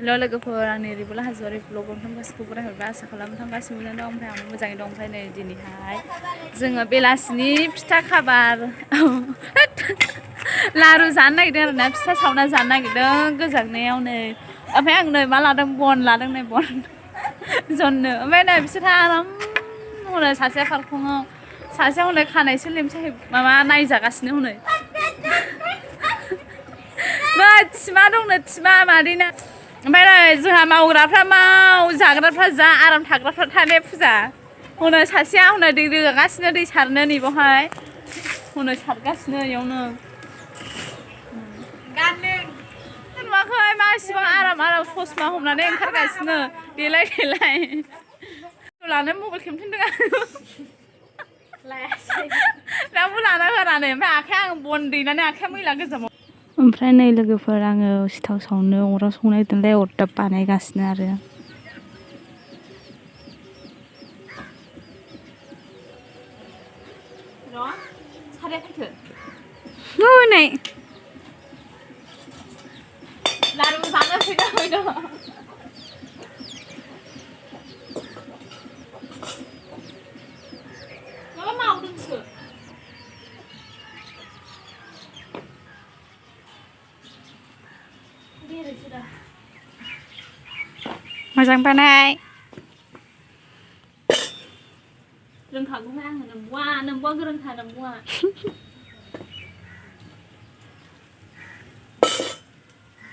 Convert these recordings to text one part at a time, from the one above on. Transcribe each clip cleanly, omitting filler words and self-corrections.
लोगोफोर आंनि रिबुला हाजोआरि ब्लगाव गासिखौबो बरायहरबाय आसा खालामो गासिबो मोजां दं ओमफ्राय आं मोजाङै दं ओमफ्राय नै दिनैहाय जोङो बेलासिनि फिथा खाबार लारु जानो नागिरदों आरोना फिथा सावना जानो नागिरदों गोजांनायाव नै ओमफ्राय आं नै मा लादों बन लादों नै बन जननो ओमफ्राय नै बिसोरहा आराम हनै सासेया फारखङाव सासेया हनै खानाय सोलेमसाय माबा नायजागासिनो हनै मा थिमा दंनो थिमा मादैना ओमफ्राय नै जोंहा मावग्राफ्रा माव जाग्राफ्रा जा आराम थाग्राफ्रा थानाय फुजा हनै सासेया हनै दै रोगागासिनो दै सारनो नैबावहाय हनै सारगासिनो इयावनो नुवाखै मा इसिबां आराम आराम ससमा हमनानै ओंखारगासिनो देलाय देलाय लानो मबाइल खेबथिनदों आं रावबो लाना होआनो ओमफ्राय आखाइया आं बन दैनानै आखाइया मैला गोजामाव ओमफ्राय नै लोगोफोर आङो सिथाव सावनो अराव संनो नागिरदोंलाय अरदाब बानायगासिनो आरो साराया फैथो नै लारु जानो फैदो माबा मावदोंसो मोजां बानाय रोंखागौहाय आङो नोंबुआ गोरोंखा नोंबुआ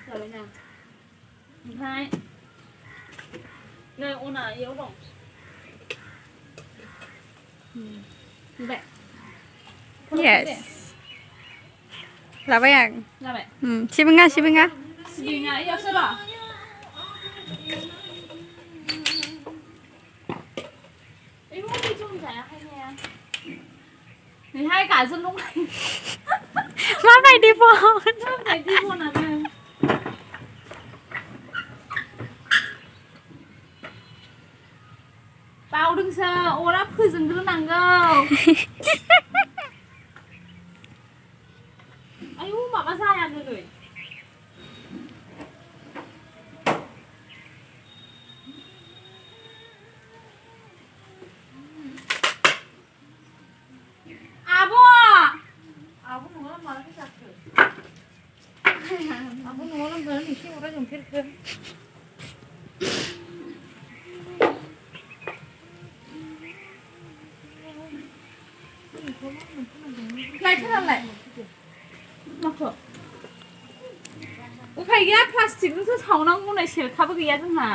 जाबायना ओमफ्राय नै अना इयाव दं नुबाय Yes. Labai ang. जाबाय Sibinga. सिबिङा इयावसो र' नैहाय गाजोल दं Mabaidi po. बायदि बनानो बावदोंसो अरा फोजोंग्रोनांगौ आयु माबा जायानो नै आब' नङा मालाथो जाखो आब' नङा लोमजानो एसे अरा जोंफेरखो लायथारालाय माखौ उफाय गैया प्लास्टिकजोंसो सावनांगौ नै सेरखाबो गैया जोंहा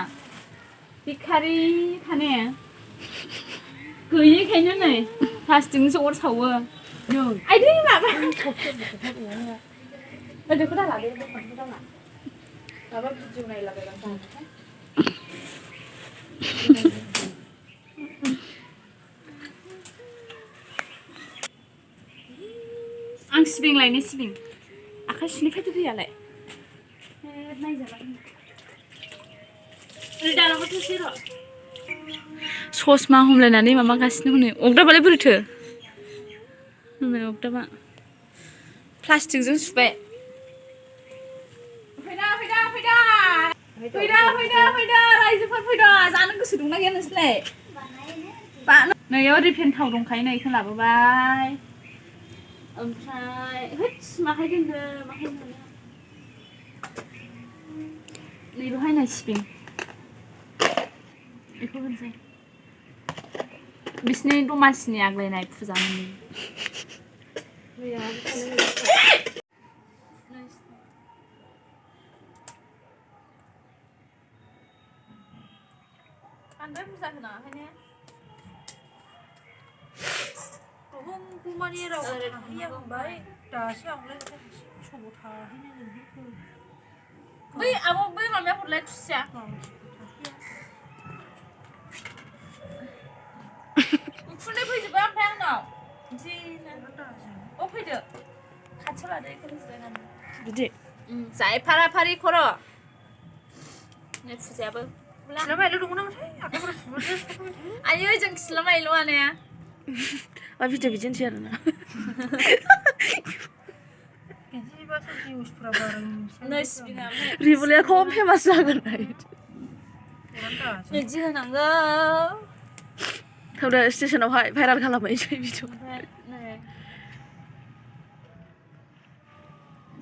बेखारि थाने गैयैखायनो नै प्लास्टिकजोंसो अर सावो आइदै माबा बेखौ दाला बे दखानखौ दाला माबा भिडिअ नायलाबायगासिनो आं सिबिं लायनो सिबिं आखाइ सुनि फैदो दैयालाय नायजाबाय दालाबो थोसै र' ससमा हमलायनानै माबागासिनो हनै अगदाबालाय बोरैथो होनबाय अगदाबा प्लास्टिकजों सुबाय फैदा रायजोफोर फैदा जानो गोसो दंना गैया नोंसोरलाय नैयाव रिफाइन थाव दंखायो नै बेखौ लाबोबाय ओमफ्राय होत्स माहाय दोनदो नैबेवहाय नै सिबिं बेखौ होनसै बिसिनि दमासिनि आग्लायनाय फुजानि बांद्राय बुरजा होनाङाहाय ने माने राव थाहैबाय दासो आवलाय समाव थाहैनो बै आब' बै माबाया हरलाय खुसिया उखुन्दै फैजोबो ओमफ्राय आंनाव फैदो खाथियाव लादो बेखौनो जिरायनानै Bidik. जाय फाराफारि खर' नै फुजायाबो Selama lu dong saya aku bersuara. आयै जों खिलामायल' आने Bidik sih ada na. Gaji bahasa निउसफ्रा बारा नै सिबिङा रिबुलिया खम फेमास जागोन बिदि होनांगौ थौदो स्टेशनावहाय भाइराल खालामहैसै भिडिअ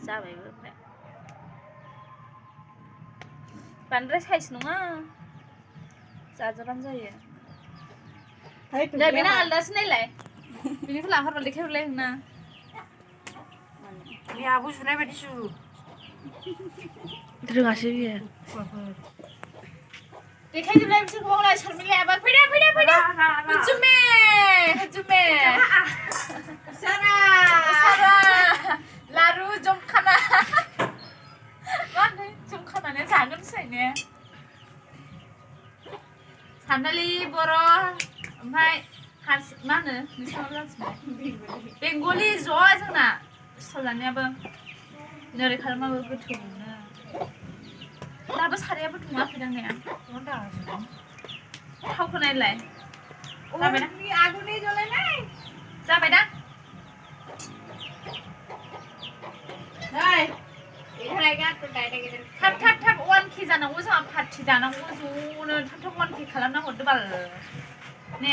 जाबायबो ओमफ्राय बांद्राय साइज नङा जाजाबानो जायो नै बेना आलदासो नायलाय बेनिखौ लाहरबा देखायहरलाय नोंना बे आबो जुनाय बायदि सु रोङासै बियो देखायजोबलाय बिसोरखौ मावलाय शर्मिलायाबो फैदो फैदो फैदो हुजुमे हुजुमे सारा सारा लारु जमखाना मा होनो जमखानानै जागोन सोयने सानदालि बर' ओमफ्राय हारसा मा होनो नोंसोर बेंगलि ज' जोंना सिथाव जानायाबो नोरै खालामबाबो गोथाव मोनो दाबो सारायाबो दुङाखैदां ने थावखौ नायलाय जाबायना आगुनि जलायनाय जाबायदा थाब थाब थाब 1K जानांगौ जोंहा पार्टि जानांगौ ज'नो थाब थाब 1K खालामना हरदो बाल ने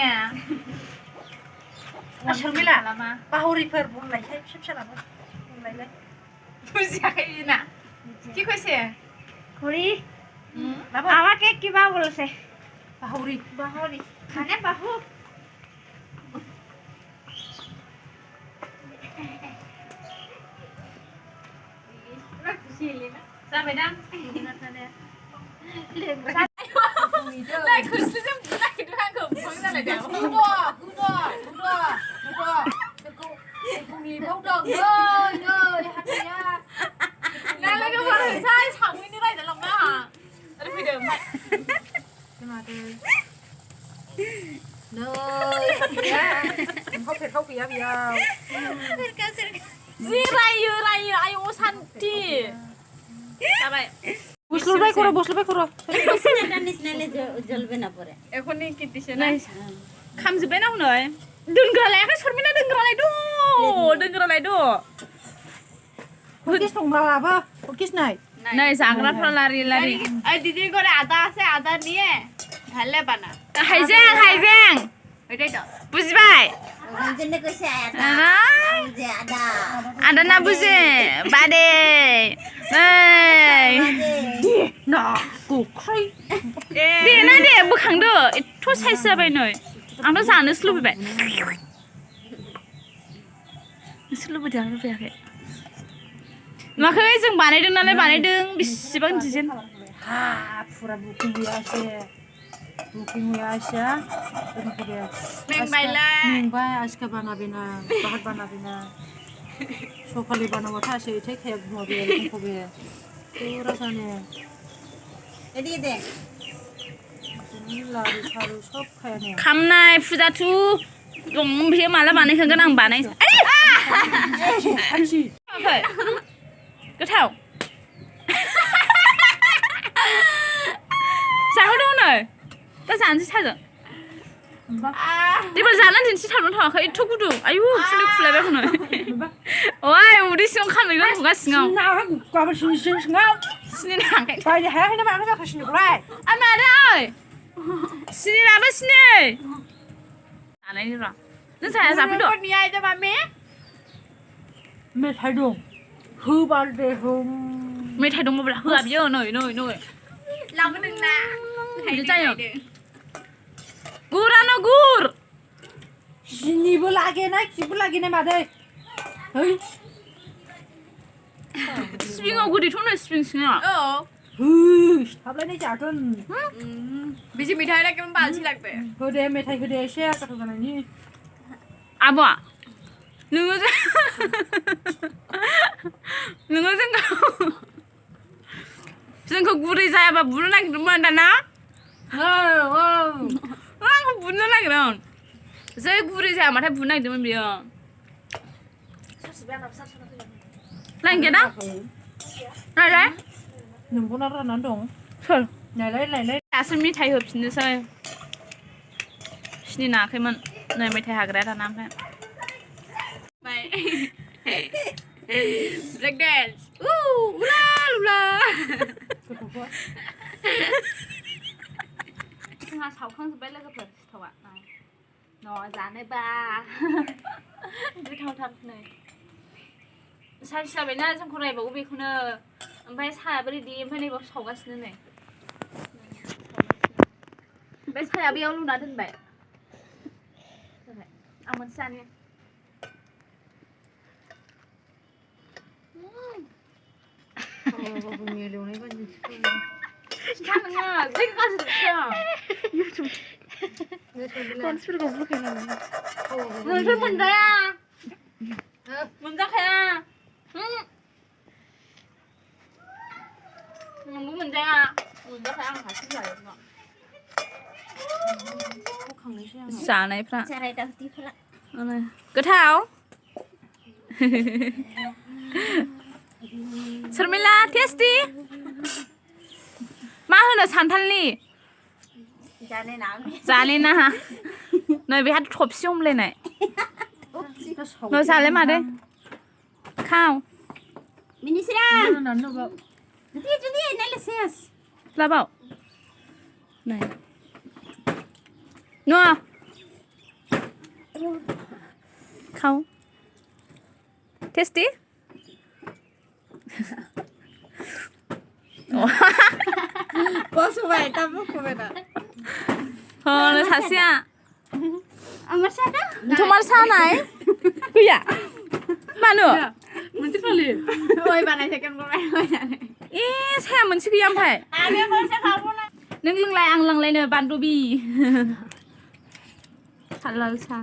शर्मिला बाहुरिफोर बुंलायसाय फिसा फिसालाबो बुंलायलाय बुजियाखै बिना কি কৈছে খুৰী আমাকে কিবা বলছে বাহুৰি বাহৰি মানে বাহু जाबायदां लाय खोस्लिजों बुनायदों आंखौ बुहां जालायदों बुंनि बावदों नै हाथाया नालाय गोबां होनसै सावैनो रायजालांबाय आंहा ओरै फैदो ओमफ्राय खोनादों नै हाथाया फेरखाव गैया बेयाव जि रायो आयौ सान्थि जाबाय বসলবাই করো জ্বলবে না পরে এখনই কিতিছে না খামজोबबाय ना हनै दोनग्रालायाखै शर्मिला दोनग्रालाय दं হুকিস তোমরাবো হুকিস নাই নাই জাগ্राफ्रा लारि ओइ दिदी করে আদা আছে আদা নিয়ে ঢালে বানা হাইজেं ওইটাই তো বুঝবাই জন্য কইছে আদা আদা না বুঝে বাদে না গোख्रै दे ना दे बोखांदो एथ' साइज जाबाय नै आंथ' जानोसो लुबैबाय नोंसोर लुबैदों लुबैयाखै नुवाखै जों बानायदों नालाय बानायदों बेसेबां डिजाइन हा फुरा बुकिं हुआ आसिया मेंबाय आजका बाना बिना बाहर बाना बिना सकाले बानावा थासे इथे खेब मबे खबे पूरा जाने এদিকে দে लारु सारु सब खायाने खामनाय फुजाथु दं बे माला बानायखांगोन आं बानायसै गोथाव जाहोदों नै दा जानोसै साजों एबार जानानै दिनथि थावनो थावाखै एथ' गुदुं आयु खुलै खुलायबाय हनै ओइ उदै सिङाव खामहैगोन खुगा सिङाव गाबोन सिङाव सिनि नाङाखै बायनो हायाखै ना मानो जाखो सिनिखौलाय आइ मादै सिनि लाबो सिनि जानायनि र' नों जाया जाफैद' मेथाइ दं होबाल दे मेथाइ दङब्ला होआ बियो नै लाबोदों ना जायो गुरानो गुर सिनिबो लागेना खिबो लागेना मादै है सिबिङाव गोदैथ' नै सिबिं सिङाव थाबलायनाय जागोन बिदि मेथाइ केमन बालसि लागबे होदे मेथाइ होदे एसे गोथाव जानायनि आब'आ नोङो जोंखौ गुरै जायाबा बुनो नागिरदोंमोन दाना आंखौ बुनो नागिरदों जै गुरै जायाबाथाय बुनो नागिरदोंमोन बियो लाइन गैया ना नायलाय नोंबोना राननानै दं सोर नायलाय दासो मेथाइ होफिननोसै सिनि नाङाखैमोन नै मेथाइ हाग्राया दाना ओमफ्राय ब्रेक डेन्स 우라 गोथावखौ जोंहा सावखांजोब्बाय लोगोफोर सिथावा न' जानोबा गोथावथार नै साइज जाबायना जोंखौ रायबावो बेखौनो ओमफ्राय साहायाबो रेडि ओमफ्राय नैबाव सावगासिनो नै ओमफ्राय साहाया बेयाव लुना दोनबाय आं मोनसे जानि मिलौनाय बायदि नङा जै गाज्रिसो खनसेफोरखौ बुरखायनानै नोंसोर मोनजाया मोनजाखाया नोंबो मोनजाया मोनजाखाया आं हारसिं जायो जानायफ्रा गोथाव शर्मिला टेस्टी मा होनो सानथालनि जाने ना नै बेहा थबसि हमलायनाय न' जालाय मादै खाव लाबाव नै न' खाव टेस्टी पसुबाय ता बुखुबाय दा नो सासेया আমার সাথে তোমার সাनाय गैया मानो मोनसे खालि ওই বানাইছে কেন বানাই ए साया मोनसे गैया ओमफ्राय আমি मोनसे खाबोना नों लोंलाय आं लोंलायनो बान्दबि हालाल सा